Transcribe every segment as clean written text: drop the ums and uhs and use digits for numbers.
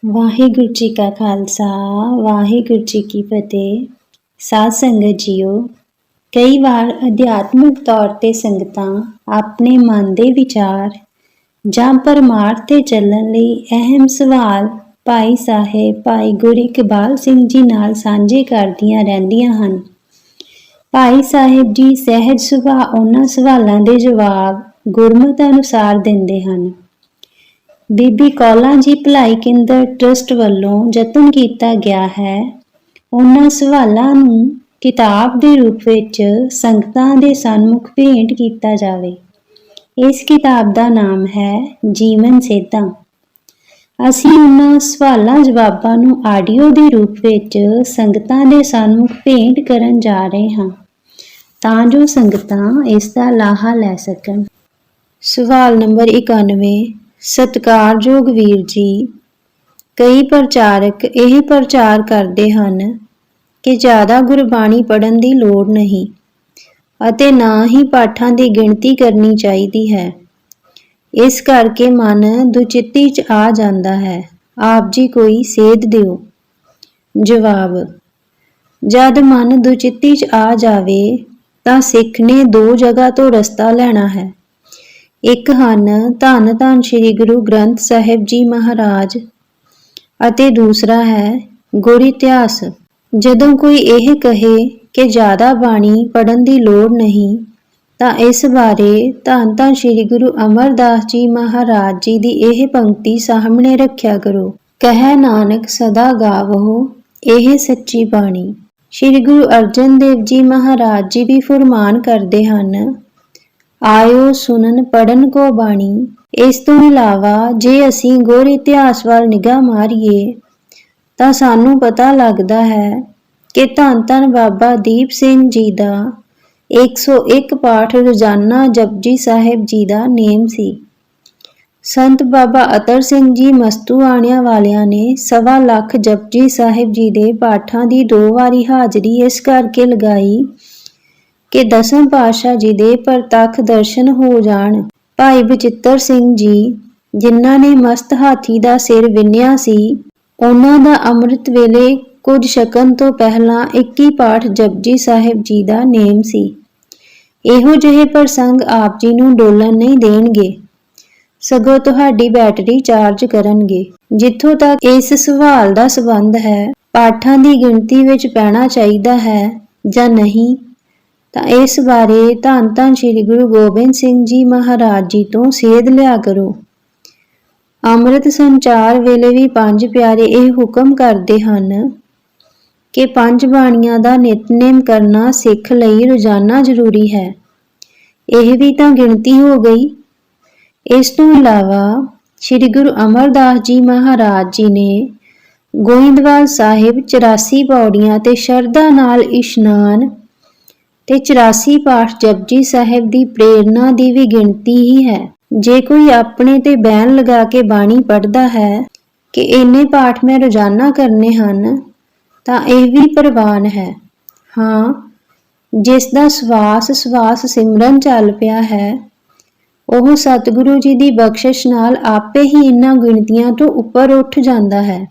ਵਾਹਿਗੁਰੂ ਜੀ ਕਾ ਖਾਲਸਾ ਵਾਹਿਗੁਰੂ ਜੀ ਕੀ ਫਤਿਹ। ਸਾਧ ਸੰਗਤ ਜੀਓ, ਕਈ ਵਾਰ ਅਧਿਆਤਮਿਕ ਤੌਰ ਤੇ ਸੰਗਤਾਂ ਆਪਣੇ ਮਨ ਦੇ ਵਿਚਾਰ ਜਾਂ ਪਰਮਾਰਥ ਤੇ ਚੱਲਣ ਲਈ ਅਹਿਮ ਸਵਾਲ ਭਾਈ ਸਾਹਿਬ ਭਾਈ ਗੁਰੂ ਇਕਬਾਲ ਸਿੰਘ ਜੀ ਨਾਲ ਸਾਂਝੇ ਕਰਦੀਆਂ ਰਹਿੰਦੀਆਂ ਹਨ। ਭਾਈ ਸਾਹਿਬ ਜੀ ਸਹਿਜ ਸੁਭਾਅ ਉਹਨਾਂ ਸਵਾਲਾਂ ਦੇ ਜਵਾਬ ਗੁਰਮਤਿ ਅਨੁਸਾਰ ਦਿੰਦੇ ਹਨ। ਬੀਬੀ ਕੌਲਾਂ ਜੀ ਭਲਾਈ ਕੇਂਦਰ ਟਰਸਟ ਵੱਲੋਂ ਯਤਨ ਕੀਤਾ ਗਿਆ ਹੈ ਉਹਨਾਂ ਸਵਾਲਾਂ ਨੂੰ ਕਿਤਾਬ ਦੇ ਰੂਪ ਵਿੱਚ ਸੰਗਤਾਂ ਦੇ ਸਨਮੁਖ ਭੇਂਟ ਕੀਤਾ ਜਾਵੇ। ਇਸ ਕਿਤਾਬ ਦਾ ਨਾਮ ਹੈ ਜੀਵਨ ਸੇਧਾਂ। ਅਸੀਂ ਉਹਨਾਂ ਸਵਾਲਾਂ ਜਵਾਬਾਂ ਨੂੰ ਆਡੀਓ ਦੇ ਰੂਪ ਵਿੱਚ ਸੰਗਤਾਂ ਦੇ ਸਨਮੁਖ ਭੇਂਟ ਕਰਨ ਜਾ ਰਹੇ ਹਾਂ ਤਾਂ ਜੋ ਸੰਗਤਾਂ ਇਸ ਦਾ ਲਾਹਾ ਲੈ ਸਕਣ। ਸਵਾਲ ਨੰਬਰ 91। ਸਤਿਕਾਰਯੋਗ ਵੀਰ ਜੀ, ਕਈ ਪ੍ਰਚਾਰਕ ਇਹ ਪ੍ਰਚਾਰ ਕਰਦੇ ਹਨ ਕਿ ਜ਼ਿਆਦਾ ਗੁਰਬਾਣੀ ਪੜ੍ਹਨ ਦੀ ਲੋੜ ਨਹੀਂ ਅਤੇ ਨਾ ਹੀ ਪਾਠਾਂ ਦੀ ਗਿਣਤੀ ਕਰਨੀ ਚਾਹੀਦੀ ਹੈ। ਇਸ ਕਰਕੇ ਮਨ ਦੁਚਿੱਤੀ 'ਚ ਆ ਜਾਂਦਾ ਹੈ। ਆਪ ਜੀ ਕੋਈ ਸੇਧ ਦਿਓ। ਜਵਾਬ: ਜਦ ਮਨ ਦੁਚਿੱਤੀ 'ਚ ਆ ਜਾਵੇ ਤਾਂ ਸਿੱਖ ਨੇ ਦੋ ਜਗ੍ਹਾ ਤੋਂ ਰਸਤਾ ਲੈਣਾ ਹੈ। ਇੱਕ ਹਨ ਧੰਨ ਧੰਨ ਸ੍ਰੀ ਗੁਰੂ ਗ੍ਰੰਥ ਸਾਹਿਬ ਜੀ ਮਹਾਰਾਜ ਅਤੇ ਦੂਸਰਾ ਹੈ ਗੁਰ ਇਤਿਹਾਸ। ਜਦੋਂ ਕੋਈ ਇਹ ਕਹੇ ਕਿ ਜ਼ਿਆਦਾ ਬਾਣੀ ਪੜ੍ਹਨ ਦੀ ਲੋੜ ਨਹੀਂ ਤਾਂ ਇਸ ਬਾਰੇ ਧੰਨ ਧੰਨ ਸ੍ਰੀ ਗੁਰੂ ਅਮਰਦਾਸ ਜੀ ਮਹਾਰਾਜ ਜੀ ਦੀ ਇਹ ਪੰਕਤੀ ਸਾਹਮਣੇ ਰੱਖਿਆ ਕਰੋ। ਕਹਿ ਨਾਨਕ ਸਦਾ ਗਾਵੋ ਇਹ ਸੱਚੀ ਬਾਣੀ। ਸ੍ਰੀ ਗੁਰੂ ਅਰਜਨ ਦੇਵ ਜੀ ਮਹਾਰਾਜ ਜੀ ਵੀ ਫੁਰਮਾਨ ਕਰਦੇ ਹਨ, ਆਇਓ ਸੁਣਨ ਪੜ੍ਹਨ ਕੋ ਬਾਣੀ। ਇਸ ਤੋਂ ਇਲਾਵਾ ਜੇ ਅਸੀਂ ਗੁਰ ਇਤਿਹਾਸ ਵੱਲ ਨਿਗਾਹ ਮਾਰੀਏ ਤਾਂ ਸਾਨੂੰ ਪਤਾ ਲੱਗਦਾ ਹੈ ਕਿ ਧੰਨ ਧੰਨ ਬਾਬਾ ਦੀਪ ਸਿੰਘ ਜੀ ਦਾ 101 ਪਾਠ ਰੋਜ਼ਾਨਾ ਜਪਜੀ ਸਾਹਿਬ ਜੀ ਦਾ ਨੇਮ ਸੀ। ਸੰਤ ਬਾਬਾ ਅਤਰ ਸਿੰਘ ਜੀ ਮਸਤੂਆਣਿਆਂ ਵਾਲਿਆਂ ਨੇ 1.25 ਲੱਖ ਜਪਜੀ ਸਾਹਿਬ ਜੀ ਦੇ ਪਾਠਾਂ ਦੀ 2 ਵਾਰੀ ਹਾਜ਼ਰੀ ਇਸ ਕਰਕੇ ਲਗਾਈ ਕਿ ਦਸਮ ਪਾਤਸ਼ਾਹ ਜੀ ਦੇ ਪ੍ਰਤੱਖ ਦਰਸ਼ਨ ਹੋ ਜਾਣ। ਭਾਈ ਬਚਿੱਤਰ ਸਿੰਘ ਜੀ ਜਿਨ੍ਹਾਂ ਨੇ ਮਸਤ ਹਾਥੀ ਦਾ ਸਿਰ ਵਿੰਨਿਆ ਸੀ, ਉਹਨਾਂ ਦਾ ਅੰਮ੍ਰਿਤ ਵੇਲੇ ਕੁਝ ਛਕਣ ਤੋਂ ਪਹਿਲਾਂ 21 ਪਾਠ ਜਪਜੀ ਸਾਹਿਬ ਜੀ ਦਾ ਨੇਮ ਸੀ। ਇਹੋ ਜਿਹੇ ਪ੍ਰਸੰਗ ਆਪ ਜੀ ਨੂੰ ਡੋਲਣ ਨਹੀਂ ਦੇਣਗੇ, ਸਗੋਂ ਤੁਹਾਡੀ ਬੈਟਰੀ ਚਾਰਜ ਕਰਨਗੇ। ਜਿੱਥੋਂ ਤੱਕ ਇਸ ਸਵਾਲ ਦਾ ਸੰਬੰਧ ਹੈ, ਪਾਠਾਂ ਦੀ ਗਿਣਤੀ ਵਿੱਚ ਪੈਣਾ ਚਾਹੀਦਾ ਹੈ ਜਾਂ ਨਹੀਂ, ਤਾਂ ਇਸ ਬਾਰੇ ਧੰਨ ਧੰਨ ਸ੍ਰੀ ਗੁਰੂ ਗੋਬਿੰਦ ਸਿੰਘ ਜੀ ਮਹਾਰਾਜ ਜੀ ਤੋਂ ਸੇਧ ਲਿਆ ਕਰੋ। ਅੰਮ੍ਰਿਤ ਸੰਚਾਰ ਵੇਲੇ ਵੀ ਪੰਜ ਪਿਆਰੇ ਇਹ ਹੁਕਮ ਕਰਦੇ ਹਨ ਕਿ 5 ਬਾਣੀਆਂ ਦਾ ਨਿਤਨੇਮ ਕਰਨਾ ਸਿੱਖ ਲਈ ਰੋਜ਼ਾਨਾ ਜ਼ਰੂਰੀ ਹੈ। ਇਹ ਵੀ ਤਾਂ ਗਿਣਤੀ ਹੋ ਗਈ। ਇਸ ਤੋਂ ਇਲਾਵਾ ਸ੍ਰੀ ਗੁਰੂ ਅਮਰਦਾਸ ਜੀ ਮਹਾਰਾਜ ਜੀ ਨੇ ਗੋਇੰਦਵਾਲ ਸਾਹਿਬ 84 ਪੌੜੀਆਂ ਤੇ ਸ਼ਰਧਾ ਨਾਲ ਇਸ਼ਨਾਨ ਤੇ 84 ਪਾਠ ਜਪਜੀ ਸਾਹਿਬ ਦੀ ਪ੍ਰੇਰਨਾ ਦੀ ਵੀ ਗਿਣਤੀ ਹੀ ਹੈ। ਜੇ ਕੋਈ ਆਪਣੇ ਤੇ ਬੈਨ ਲਗਾ ਕੇ ਬਾਣੀ ਪੜ੍ਹਦਾ ਹੈ ਕਿ ਇੰਨੇ ਪਾਠ ਮੈਂ ਰੋਜ਼ਾਨਾ ਕਰਨੇ ਹਨ ਤਾਂ ਇਹ ਵੀ ਪ੍ਰਵਾਨ ਹੈ। ਹਾਂ, ਜਿਸ ਦਾ ਸਵਾਸ ਸਿਮਰਨ ਚੱਲ ਪਿਆ ਹੈ ਉਹ ਸਤਿਗੁਰੂ ਜੀ ਦੀ ਬਖਸ਼ਿਸ਼ ਨਾਲ ਆਪੇ ਹੀ ਇਹਨਾਂ ਗਿਣਤੀਆਂ ਤੋਂ ਉੱਪਰ ਉੱਠ ਜਾਂਦਾ ਹੈ।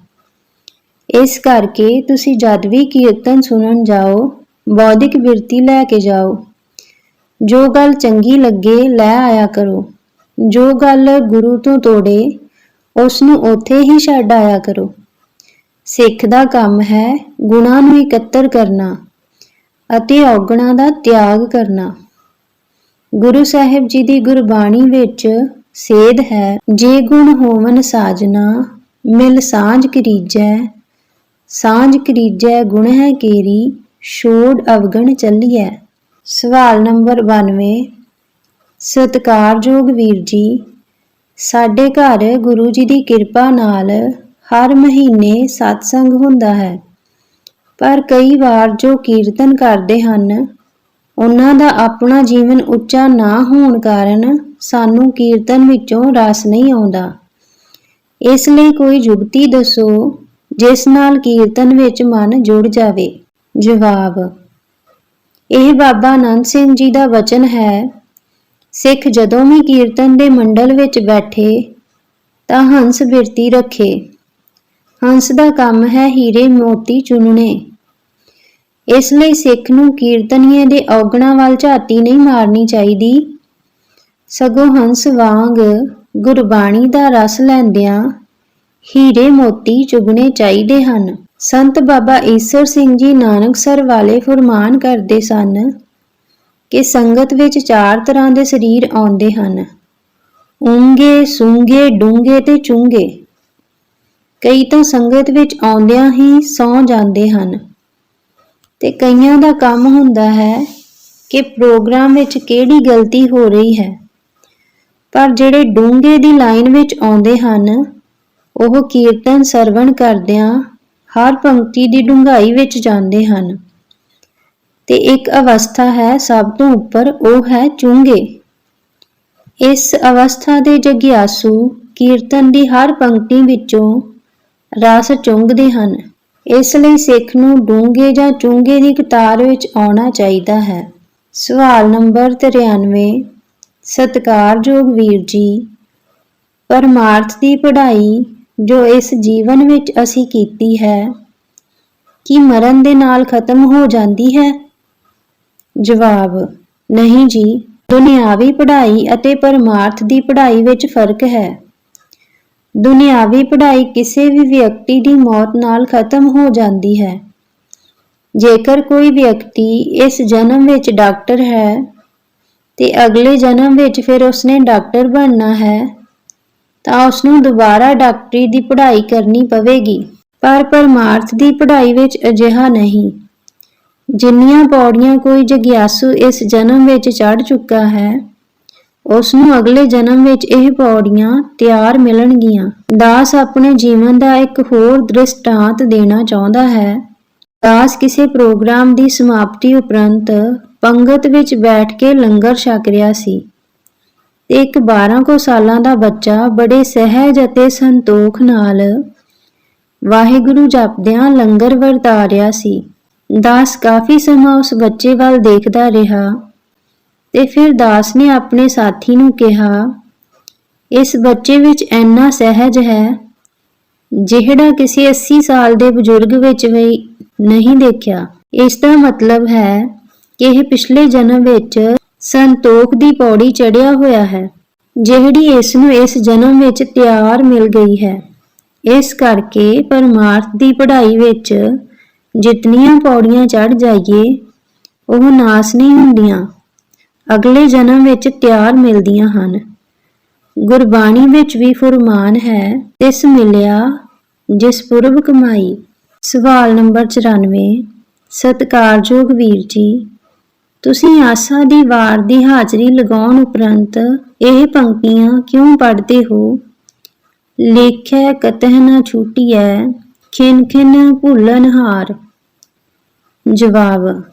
ਇਸ ਕਰਕੇ ਤੁਸੀਂ ਜਦ ਵੀ ਕੀਰਤਨ ਸੁਣਨ ਜਾਓ ਬੌਧਿਕ ਬਿਰਤੀ ਲੈ ਕੇ ਜਾਓ। ਜੋ ਗੱਲ ਚੰਗੀ ਲੱਗੇ ਲੈ ਆਇਆ ਕਰੋ, ਜੋ ਗੱਲ ਗੁਰੂ ਤੋਂ ਤੋੜੇ ਉਸ ਨੂੰ ਉੱਥੇ ਹੀ ਛੱਡ ਆਇਆ ਕਰੋ। ਸਿੱਖ ਦਾ ਕੰਮ ਹੈ ਗੁਣਾਂ ਨੂੰ ਇਕੱਤਰ ਕਰਨਾ ਅਤੇ ਔਗਣਾਂ ਦਾ ਤਿਆਗ ਕਰਨਾ। ਗੁਰੂ ਸਾਹਿਬ ਜੀ ਦੀ ਗੁਰਬਾਣੀ ਵਿੱਚ ਸੇਧ ਹੈ, ਜੇ ਗੁਣ ਹੋਵਨ ਸਾਜਨਾ ਮਿਲ ਸਾਂਝ ਕਰੀਜੈ ਗੁਣ ਹੈ ਕੇਰੀ ਛੋੜ ਅਵਗਣ ਚੱਲੀਐ। ਸਵਾਲ ਨੰਬਰ 92। ਸਤਿਕਾਰਯੋਗ ਵੀਰ ਜੀ, ਸਾਡੇ ਘਰ ਗੁਰੂ ਜੀ ਦੀ ਕਿਰਪਾ ਨਾਲ ਹਰ ਮਹੀਨੇ ਸਤਸੰਗ ਹੁੰਦਾ ਹੈ, ਪਰ ਕਈ ਵਾਰ ਜੋ ਕੀਰਤਨ ਕਰਦੇ ਹਨ ਉਹਨਾਂ ਦਾ ਆਪਣਾ ਜੀਵਨ ਉੱਚਾ ਨਾ ਹੋਣ ਕਾਰਨ ਸਾਨੂੰ ਕੀਰਤਨ ਵਿੱਚੋਂ ਰਸ ਨਹੀਂ ਆਉਂਦਾ। ਇਸ ਲਈ ਕੋਈ ਜੁਗਤੀ ਦੱਸੋ ਜਿਸ ਨਾਲ ਕੀਰਤਨ ਵਿੱਚ ਮਨ ਜੁੜ ਜਾਵੇ। ਜਵਾਬ: ਇਹ ਬਾਬਾ ਆਨੰਦ ਸਿੰਘ ਜੀ ਦਾ ਵਚਨ ਹੈ, ਸਿੱਖ ਜਦੋਂ ਵੀ ਕੀਰਤਨ ਦੇ ਮੰਡਲ ਵਿੱਚ ਬੈਠੇ ਤਾਂ ਹੰਸ ਬਿਰਤੀ ਰੱਖੇ। ਹੰਸ ਦਾ ਕੰਮ ਹੈ ਹੀਰੇ ਮੋਤੀ ਚੁਣਨੇ। ਇਸ ਲਈ ਸਿੱਖ ਨੂੰ ਕੀਰਤਨੀਏ ਦੇ ਔਗਣਾਂ ਵੱਲ ਝਾਤੀ ਨਹੀਂ ਮਾਰਨੀ ਚਾਹੀਦੀ, ਸਗੋਂ ਹੰਸ ਵਾਂਗ ਗੁਰਬਾਣੀ ਦਾ ਰਸ ਲੈਂਦਿਆਂ ਹੀਰੇ ਮੋਤੀ ਚੁਗਣੇ ਚਾਹੀਦੇ ਹਨ। ਸੰਤ ਬਾਬਾ ਈਸਰ ਸਿੰਘ ਜੀ ਨਾਨਕਸਰ ਵਾਲੇ ਫੁਰਮਾਨ ਕਰਦੇ ਸਨ ਕਿ ਸੰਗਤ ਵਿੱਚ 4 ਤਰ੍ਹਾਂ ਦੇ ਸਰੀਰ ਆਉਂਦੇ ਹਨ, ਊਂਗੇ, ਸੂੰਗੇ, ਡੂੰਘੇ ਤੇ ਚੁੰਗੇ। ਕਈ ਤਾਂ ਸੰਗਤ ਵਿੱਚ ਆਉਂਦਿਆਂ ਹੀ ਸੌਂ ਜਾਂਦੇ ਹਨ ਤੇ ਕਈਆਂ ਦਾ ਕੰਮ ਹੁੰਦਾ ਹੈ ਕਿ ਪ੍ਰੋਗਰਾਮ ਵਿੱਚ ਕਿਹੜੀ ਗਲਤੀ ਹੋ ਰਹੀ ਹੈ। ਪਰ ਜਿਹੜੇ ਡੂੰਘੇ ਦੀ ਲਾਈਨ ਵਿੱਚ ਆਉਂਦੇ ਹਨ, ਉਹ ਕੀਰਤਨ ਸਰਵਣ ਕਰਦਿਆਂ ਹਰ ਪੰਕਤੀ ਦੀ ਡੂੰਘਾਈ ਵਿੱਚ ਜਾਂਦੇ ਹਨ। ਤੇ ਇੱਕ ਅਵਸਥਾ ਹੈ ਸਭ ਤੋਂ ਉੱਪਰ, ਉਹ ਹੈ ਚੁੰਗੇ। ਇਸ ਅਵਸਥਾ ਦੇ ਜਗਿਆਸੂ ਕੀਰਤਨ ਦੀ ਹਰ ਪੰਕਤੀ ਵਿੱਚੋਂ ਰਸ ਚੁੰਘਦੇ ਹਨ। ਇਸ ਲਈ ਸਿੱਖ ਨੂੰ ਡੂੰਘੇ ਜਾਂ ਚੁੰਗੇ ਦੀ ਕਤਾਰ ਵਿੱਚ ਆਉਣਾ ਚਾਹੀਦਾ ਹੈ। ਸਵਾਲ ਨੰਬਰ 93। ਸਤਿਕਾਰਯੋਗ ਵੀਰ ਜੀ, ਪਰਮਾਰਥ ਦੀ ਪੜ੍ਹਾਈ ਜੋ ਇਸ ਜੀਵਨ ਵਿੱਚ ਅਸੀਂ ਕੀਤੀ ਹੈ, ਕੀ ਮਰਨ ਦੇ ਨਾਲ ਖਤਮ ਹੋ ਜਾਂਦੀ ਹੈ? ਜਵਾਬ: ਨਹੀਂ ਜੀ, ਦੁਨਿਆਵੀ ਪੜ੍ਹਾਈ ਅਤੇ ਪਰਮਾਰਥ ਦੀ ਪੜ੍ਹਾਈ ਵਿੱਚ ਫਰਕ ਹੈ। ਦੁਨਿਆਵੀ ਪੜ੍ਹਾਈ ਕਿਸੇ ਵੀ ਵਿਅਕਤੀ ਦੀ ਮੌਤ ਨਾਲ ਖਤਮ ਹੋ ਜਾਂਦੀ ਹੈ। ਜੇਕਰ ਕੋਈ ਵਿਅਕਤੀ ਇਸ ਜਨਮ ਵਿੱਚ ਡਾਕਟਰ ਹੈ ਤੇ ਅਗਲੇ ਜਨਮ ਵਿੱਚ ਫਿਰ ਉਸਨੇ ਡਾਕਟਰ ਬਣਨਾ ਹੈ, ਤਾਂ ਉਸਨੂੰ ਦੁਬਾਰਾ ਡਾਕਟਰੀ ਦੀ ਪੜ੍ਹਾਈ ਕਰਨੀ ਪਵੇਗੀ। ਪਰ ਪਰਮਾਰਥ ਦੀ ਪੜ੍ਹਾਈ ਵਿੱਚ ਅਜਿਹਾ ਨਹੀਂ। ਜਿੰਨੀਆਂ ਪੌੜੀਆਂ ਕੋਈ ਜਗਿਆਸੂ ਇਸ ਜਨਮ ਵਿੱਚ ਚੜ੍ਹ ਚੁੱਕਾ ਹੈ, ਉਸ ਨੂੰ ਅਗਲੇ ਜਨਮ ਵਿੱਚ ਇਹ ਪੌੜੀਆਂ ਤਿਆਰ ਮਿਲਣਗੀਆਂ। ਦਾਸ ਆਪਣੇ ਜੀਵਨ ਦਾ ਇੱਕ ਹੋਰ ਦ੍ਰਿਸ਼ਟਾਂਤ ਦੇਣਾ ਚਾਹੁੰਦਾ ਹੈ। ਦਾਸ ਕਿਸੇ ਪ੍ਰੋਗਰਾਮ ਦੀ ਸਮਾਪਤੀ ਉਪਰੰਤ ਪੰਗਤ ਵਿੱਚ ਬੈਠ ਕੇ ਲੰਗਰ ਛਕ ਰਿਹਾ ਸੀ ਤੇ ਇੱਕ 12 ਕੁ ਸਾਲਾਂ ਦਾ ਬੱਚਾ ਬੜੇ ਸਹਿਜ ਅਤੇ ਸੰਤੋਖ ਨਾਲ ਵਾਹਿਗੁਰੂ ਜਪਦਿਆਂ ਲੰਗਰ ਵਰਤਾ ਰਿਹਾ ਸੀ। ਦਾਸ ਕਾਫੀ ਸਮਾਂ ਉਸ ਬੱਚੇ ਵੱਲ ਦੇਖਦਾ ਰਿਹਾ ਤੇ ਫਿਰ ਦਾਸ ਨੇ ਆਪਣੇ ਸਾਥੀ ਨੂੰ ਕਿਹਾ, ਇਸ ਬੱਚੇ ਵਿੱਚ ਇੰਨਾ ਸਹਿਜ ਹੈ ਜਿਹੜਾ ਕਿਸੇ 80 ਸਾਲ ਦੇ ਬਜ਼ੁਰਗ ਵਿੱਚ ਵੀ ਨਹੀਂ ਦੇਖਿਆ। ਇਸ ਦਾ ਮਤਲਬ ਹੈ ਕਿ ਇਹ ਪਿਛਲੇ ਜਨਮ ਵਿੱਚ ਸੰਤੋਖ ਦੀ ਪੌੜੀ ਚੜ੍ਹਿਆ ਹੋਇਆ ਹੈ, ਜਿਹੜੀ ਇਸ ਨੂੰ ਇਸ ਜਨਮ ਵਿੱਚ ਤਿਆਰ ਮਿਲ ਗਈ ਹੈ। ਇਸ ਕਰਕੇ ਪਰਮਾਰਥ ਦੀ ਪੜ੍ਹਾਈ ਵਿੱਚ ਜਿਤਨੀਆਂ ਪੌੜੀਆਂ ਚੜ੍ਹ ਜਾਈਏ, ਉਹ ਨਾਸ ਨਹੀਂ ਹੁੰਦੀਆਂ, ਅਗਲੇ ਜਨਮ ਵਿੱਚ ਤਿਆਰ ਮਿਲਦੀਆਂ ਹਨ। ਗੁਰਬਾਣੀ ਵਿੱਚ ਵੀ ਫੁਰਮਾਨ ਹੈ, ਤਿਸ ਮਿਲਿਆ ਜਿਸ ਪੁਰਬ ਕਮਾਈ। ਸਵਾਲ ਨੰਬਰ 94। ਸਤਿਕਾਰਯੋਗ ਵੀਰ ਜੀ, ਤੁਸੀਂ ਆਸਾ ਦੀ ਵਾਰ ਦੀ ਹਾਜ਼ਰੀ ਲਗਾਉਣ ਉਪਰੰਤ ਇਹ ਪੰਕਤੀਆਂ ਕਿਉਂ ਪੜ੍ਹਦੇ ਹੋ? ਲੇਖੈ ਕਤਹਿ ਨ ਛੂਟੀਐ, ਖਿਨ ਖਿਨ ਭੁੱਲਨ ਹਾਰ। ਜਵਾਬ: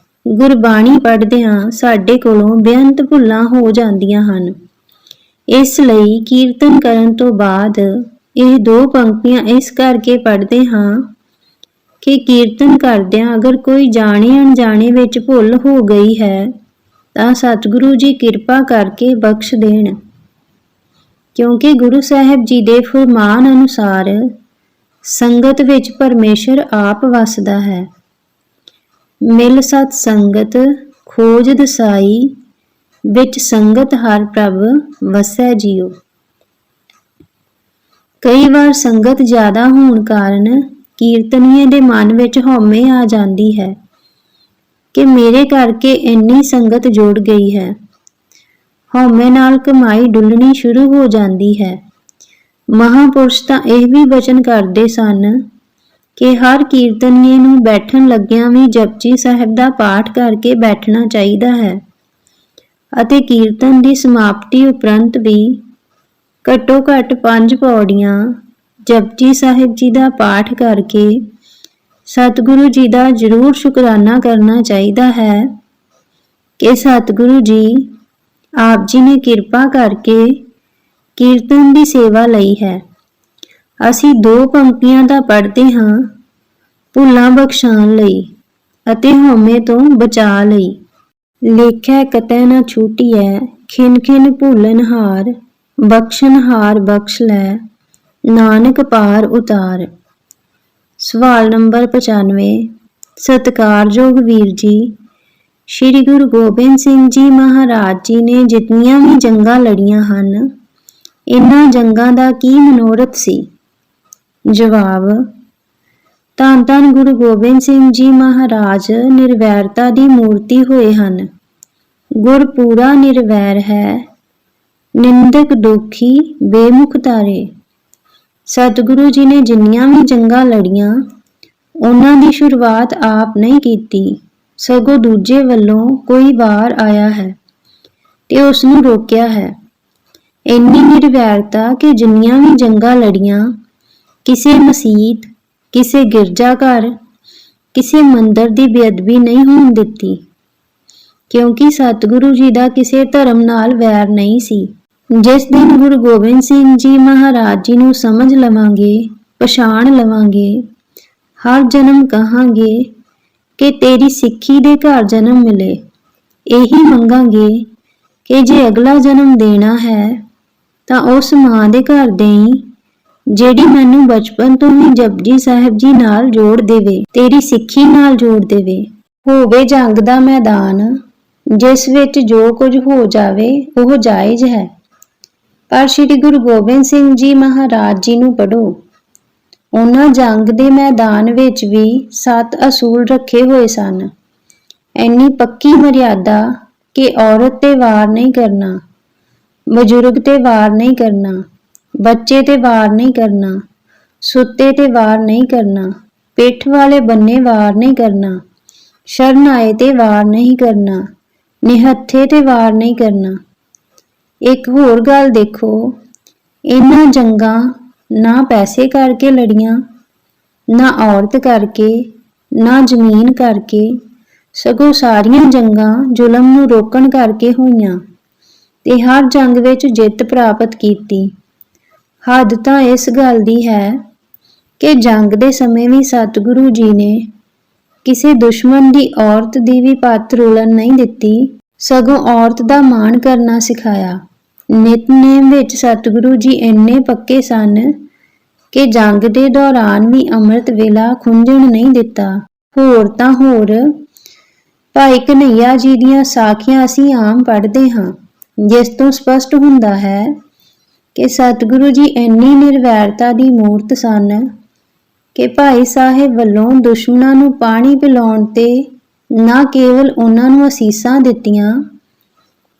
ਗੁਰਬਾਣੀ ਪੜ੍ਹਦਿਆਂ ਸਾਡੇ ਕੋਲੋਂ ਬੇਅੰਤ ਭੁੱਲਾਂ ਹੋ ਜਾਂਦੀਆਂ ਹਨ। ਇਸ ਲਈ ਕੀਰਤਨ ਕਰਨ ਤੋਂ ਬਾਅਦ ਇਹ 2 ਪੰਕਤੀਆਂ ਇਸ ਕਰਕੇ ਪੜ੍ਹਦੇ ਹਾਂ ਕਿ ਕੀਰਤਨ ਕਰਦਿਆਂ ਅਗਰ ਕੋਈ ਜਾਣੇ ਅਣਜਾਣੇ ਵਿੱਚ ਭੁੱਲ ਹੋ ਗਈ ਹੈ ਤਾਂ ਸਤਿਗੁਰੂ ਜੀ ਕਿਰਪਾ ਕਰਕੇ ਬਖਸ਼ ਦੇਣ। ਕਿਉਂਕਿ ਗੁਰੂ ਸਾਹਿਬ ਜੀ ਦੇ ਫੁਰਮਾਨ ਅਨੁਸਾਰ ਸੰਗਤ ਵਿੱਚ ਪਰਮੇਸ਼ਰ ਆਪ ਵਸਦਾ ਹੈ। ਮਿਲ ਸਤ ਸੰਗਤ ਖੋਜ ਦਸਾਈ, ਵਿੱਚ ਸੰਗਤ ਹਰ ਪ੍ਰਭ ਵਸੈ ਜੀਓ। ਕਈ ਵਾਰ ਸੰਗਤ ਜ਼ਿਆਦਾ ਹੋਣ ਕਾਰਨ ਕੀਰਤਨੀਏ ਦੇ ਮਨ ਵਿੱਚ ਹਉਮੈ ਆ ਜਾਂਦੀ ਹੈ ਕਿ ਮੇਰੇ ਕਰਕੇ ਇੰਨੀ ਸੰਗਤ ਜੁੜ ਗਈ ਹੈ। ਹਉਮੈ ਨਾਲ ਕਮਾਈ ਡੁੱਲਣੀ ਸ਼ੁਰੂ ਹੋ ਜਾਂਦੀ ਹੈ। ਮਹਾਂਪੁਰਸ਼ ਤਾਂ ਇਹ ਵੀ ਬਚਨ ਕਰਦੇ ਸਨ ਕਿ ਹਰ ਕੀਰਤਨੀਏ ਨੂੰ ਬੈਠਣ ਲੱਗਿਆਂ ਵੀ ਜਪਜੀ ਸਾਹਿਬ ਦਾ ਪਾਠ ਕਰਕੇ ਬੈਠਣਾ ਚਾਹੀਦਾ ਹੈ ਅਤੇ ਕੀਰਤਨ ਦੀ ਸਮਾਪਤੀ ਉਪਰੰਤ ਵੀ ਘੱਟੋ ਘੱਟ 5 ਪੌੜੀਆਂ ਜਪਜੀ ਸਾਹਿਬ ਜੀ ਦਾ ਪਾਠ ਕਰਕੇ ਸਤਿਗੁਰੂ ਜੀ ਦਾ ਜ਼ਰੂਰ ਸ਼ੁਕਰਾਨਾ ਕਰਨਾ ਚਾਹੀਦਾ ਹੈ ਕਿ ਸਤਿਗੁਰੂ ਜੀ ਆਪ ਜੀ ਨੇ ਕਿਰਪਾ ਕਰਕੇ ਕੀਰਤਨ ਦੀ ਸੇਵਾ ਲਈ ਹੈ। ਅਸੀਂ 2 ਪੰਕਤੀਆਂ ਦਾ ਪੜ੍ਹਦੇ ਹਾਂ ਭੁੱਲਾਂ ਬਖਸ਼ਾਉਣ ਲਈ ਅਤੇ ਹਉਮੈ ਤੋਂ ਬਚਾ ਲਈ। ਲੇਖੈ ਕਤੈ ਨ ਛੂਟੀਐ, ਖਿਨ ਖਿਨ ਭੁੱਲਨ ਹਾਰ। ਬਖਸ਼ਣ ਹਾਰ ਬਖਸ਼ ਲੈ, ਨਾਨਕ ਪਾਰ ਉਤਾਰ। ਸਵਾਲ ਨੰਬਰ 95। ਸਤਿਕਾਰਯੋਗ ਵੀਰ ਜੀ, ਸ਼੍ਰੀ ਗੁਰੂ ਗੋਬਿੰਦ ਸਿੰਘ ਜੀ ਮਹਾਰਾਜ ਜੀ ਨੇ ਜਿਤਨੀਆਂ ਵੀ ਜੰਗਾਂ ਲੜੀਆਂ ਹਨ, ਇਹਨਾਂ ਜੰਗਾਂ ਦਾ ਕੀ ਮਨੋਰਥ ਸੀ? ਜਵਾਬ: ਧੰਨ ਧੰਨ ਗੁਰੂ ਗੋਬਿੰਦ ਸਿੰਘ ਜੀ ਮਹਾਰਾਜ ਨਿਰਵੈਰਤਾ ਦੀ ਮੂਰਤੀ ਹੋਏ ਹਨ। ਗੁਰ ਪੂਰਾ ਨਿਰਵੈਰ ਹੈ, ਨਿੰਦਕ ਦੋਖੀ ਬੇਮੁਖ ਤਾਰੇ। ਸਤਿਗੁਰੂ ਜੀ ਨੇ ਜਿੰਨੀਆਂ ਵੀ ਜੰਗਾਂ ਲੜੀਆਂ, ਉਹਨਾਂ ਦੀ ਸ਼ੁਰੂਆਤ ਆਪ ਨਹੀਂ ਕੀਤੀ, ਸਗੋਂ ਦੂਜੇ ਵੱਲੋਂ ਕੋਈ ਵਾਰ ਆਇਆ ਹੈ ਤੇ ਉਸ ਨੂੰ ਰੋਕਿਆ ਹੈ। ਇੰਨੀ ਨਿਰਵੈਰਤਾ ਕਿ ਜਿੰਨੀਆਂ ਵੀ ਜੰਗਾਂ ਲੜੀਆਂ, ਕਿਸੇ ਮਸੀਤ, ਕਿਸੇ ਗਿਰਜਾ ਘਰ, ਕਿਸੇ ਮੰਦਰ ਦੀ ਬੇਅਦਬੀ ਨਹੀਂ ਹੋਣ ਦਿੱਤੀ, ਕਿਉਂਕਿ ਸਤਿਗੁਰੂ ਜੀ ਦਾ ਕਿਸੇ ਧਰਮ ਨਾਲ ਵੈਰ ਨਹੀਂ ਸੀ। ਜਿਸ ਦਿਨ ਗੁਰੂ ਗੋਬਿੰਦ ਸਿੰਘ ਜੀ ਮਹਾਰਾਜ ਜੀ ਨੂੰ ਸਮਝ ਲਵਾਂਗੇ, ਪਛਾਣ ਲਵਾਂਗੇ, ਹਰ ਜਨਮ ਕਹਾਂਗੇ ਕਿ ਤੇਰੀ ਸਿੱਖੀ ਦੇ ਘਰ ਜਨਮ ਮਿਲੇ। ਇਹੀ ਮੰਗਾਂਗੇ ਕਿ ਜੇ ਅਗਲਾ ਜਨਮ ਦੇਣਾ ਹੈ ਤਾਂ ਉਸ ਮਾਂ ਦੇ ਘਰ ਦੇਈ, ਜਿਹੜੀ ਮੈਨੂੰ ਬਚਪਨ ਤੋਂ ਹੀ ਜਪਜੀ ਸਾਹਿਬ ਜੀ ਨਾਲ ਜੋੜ ਦੇਵੇ, ਤੇਰੀ ਸਿੱਖੀ ਨਾਲ ਜੋੜ ਦੇਵੇ। ਹੋਵੇ ਜੰਗ ਦਾ ਮੈਦਾਨ, ਜਿਸ ਵਿੱਚ ਜੋ ਕੁਝ ਹੋ ਜਾਵੇ ਉਹ ਜਾਇਜ਼ ਹੈ, ਪਰ ਸ਼੍ਰੀ ਗੁਰੂ ਗੋਬਿੰਦ ਸਿੰਘ ਜੀ ਮਹਾਰਾਜ ਜੀ ਨੂੰ ਪੜ੍ਹੋ। ਉਹਨਾਂ ਜੰਗ ਦੇ ਮੈਦਾਨ ਵਿੱਚ ਵੀ 7 ਅਸੂਲ ਰੱਖੇ ਹੋਏ ਸਨ। ਇੰਨੀ ਪੱਕੀ ਮਰਿਆਦਾ ਕਿ ਔਰਤ ਤੇ ਵਾਰ ਨਹੀਂ ਕਰਨਾ, ਬਜ਼ੁਰਗ ਤੇ ਵਾਰ ਨਹੀਂ ਕਰਨਾ, ਬੱਚੇ ਤੇ ਵਾਰ ਨਹੀਂ ਕਰਨਾ, ਸੁੱਤੇ ਤੇ ਵਾਰ ਨਹੀਂ ਕਰਨਾ, ਪਿੱਠ ਵਾਲੇ ਬੰਨੇ ਵਾਰ ਨਹੀਂ ਕਰਨਾ, ਸ਼ਰਨ ਆਏ ਤੇ ਵਾਰ ਨਹੀਂ ਕਰਨਾ, ਨਿਹੱਥੇ ਤੇ ਵਾਰ ਨਹੀਂ ਕਰਨਾ। ਇੱਕ ਹੋਰ ਗੱਲ ਦੇਖੋ, ਇਹਨਾਂ ਜੰਗਾਂ ਨਾ ਪੈਸੇ ਕਰਕੇ ਲੜੀਆਂ, ਨਾ ਔਰਤ ਕਰਕੇ, ਨਾ ਜ਼ਮੀਨ ਕਰਕੇ, ਸਗੋਂ ਸਾਰੀਆਂ ਜੰਗਾਂ ਜ਼ੁਲਮ ਨੂੰ ਰੋਕਣ ਕਰਕੇ ਹੋਈਆਂ ਤੇ ਹਰ ਜੰਗ ਵਿੱਚ ਜਿੱਤ ਪ੍ਰਾਪਤ ਕੀਤੀ। ਹੱਦ ਤਾਂ ਇਸ ਗੱਲ ਦੀ ਹੈ ਕਿ ਜੰਗ ਦੇ ਸਮੇਂ ਵੀ ਸਤਿਗੁਰੂ ਜੀ ਨੇ ਕਿਸੇ ਦੁਸ਼ਮਣ ਦੀ ਔਰਤ ਦੀ ਵੀ ਪੱਤ ਰੋਲਣ ਨਹੀਂ ਦਿੱਤੀ, ਸਗੋਂ ਔਰਤ ਦਾ ਮਾਣ ਕਰਨਾ ਸਿਖਾਇਆ। ਨਿਤਨੇਮ ਵਿੱਚ ਸਤਿਗੁਰੂ ਜੀ ਇੰਨੇ ਪੱਕੇ ਸਨ ਕਿ ਜੰਗ ਦੇ ਦੌਰਾਨ ਵੀ ਅੰਮ੍ਰਿਤ ਵੇਲਾ ਖੁੰਝਣ ਨਹੀਂ ਦਿੱਤਾ। ਹੋਰ ਤਾਂ ਹੋਰ, ਭਾਈ ਕਨ੍ਹਈਆ ਜੀ ਦੀਆਂ ਸਾਖੀਆਂ ਅਸੀਂ ਆਮ ਪੜ੍ਹਦੇ ਹਾਂ, ਜਿਸ ਤੋਂ ਸਪਸ਼ਟ ਹੁੰਦਾ ਹੈ ਕਿ ਸਤਿਗੁਰੂ ਜੀ ਇੰਨੀ ਨਿਰਵੈਰਤਾ ਦੀ ਮੂਰਤ ਸਨ ਕਿ ਭਾਈ ਸਾਹਿਬ ਵੱਲੋਂ ਦੁਸ਼ਮਣਾਂ ਨੂੰ ਪਾਣੀ ਪਿਲਾਉਣ ਤੇ ਨਾ ਕੇਵਲ ਉਹਨਾਂ ਨੂੰ ਅਸੀਸਾਂ ਦਿੱਤੀਆਂ,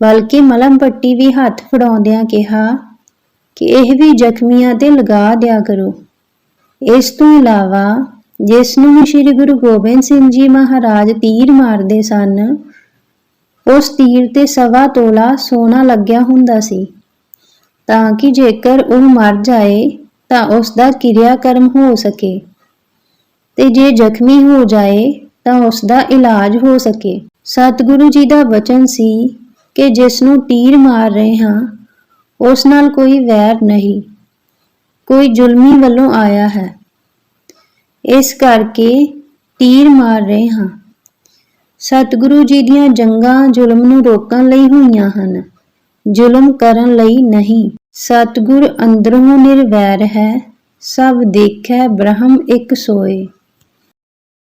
ਬਲਕਿ ਮਲਮ ਪੱਟੀ ਵੀ ਹੱਥ ਫੜਾਉਂਦਿਆਂ ਕਿਹਾ ਕਿ ਇਹ ਵੀ ਜ਼ਖਮੀਆਂ ਤੇ ਲਗਾ ਦਿਆ ਕਰੋ। ਇਸ ਤੋਂ ਇਲਾਵਾ ਜਿਸ ਨੂੰ ਵੀ ਸ਼੍ਰੀ ਗੁਰੂ ਗੋਬਿੰਦ ਸਿੰਘ ਜੀ ਮਹਾਰਾਜ ਤੀਰ ਮਾਰਦੇ ਸਨ, ਉਸ ਤੀਰ ਤੇ 1.25 ਤੋਲਾ ਸੋਨਾ ਲੱਗਿਆ ਹੁੰਦਾ ਸੀ, ਤਾਂ ਕਿ ਜੇਕਰ ਉਹ ਮਰ ਜਾਏ ਤਾਂ ਉਸ ਦਾ ਕਿਰਿਆ ਕਰਮ ਹੋ ਸਕੇ ਤੇ ਜੇ ਜ਼ਖਮੀ ਹੋ ਜਾਏ ਤਾਂ ਉਸ ਦਾ ਇਲਾਜ ਹੋ ਸਕੇ। ਸਤਿਗੁਰੂ ਜੀ ਦਾ ਵਚਨ ਸੀ ਕਿ ਜਿਸ ਨੂੰ ਤੀਰ ਮਾਰ ਰਹੇ ਹਾਂ, ਉਸ ਨਾਲ ਕੋਈ ਵੈਰ ਨਹੀਂ, ਕੋਈ ਜ਼ੁਲਮੀ ਵੱਲੋਂ ਆਇਆ ਹੈ, ਇਸ ਕਰਕੇ ਤੀਰ ਮਾਰ ਰਹੇ ਹਾਂ। ਸਤਿਗੁਰੂ ਜੀ ਦੀਆਂ ਜੰਗਾਂ ਜ਼ੁਲਮ ਨੂੰ ਰੋਕਣ ਲਈ ਹੋਈਆਂ ਹਨ, ਜ਼ੁਲਮ ਕਰਨ ਲਈ ਨਹੀਂ। ਸਤਿਗੁਰ ਅੰਦਰੋਂ ਨਿਰਵੈਰ ਹੈ, ਸਭ ਦੇਖੈ ਬ੍ਰਹਮ ਇੱਕ ਸੋਏ।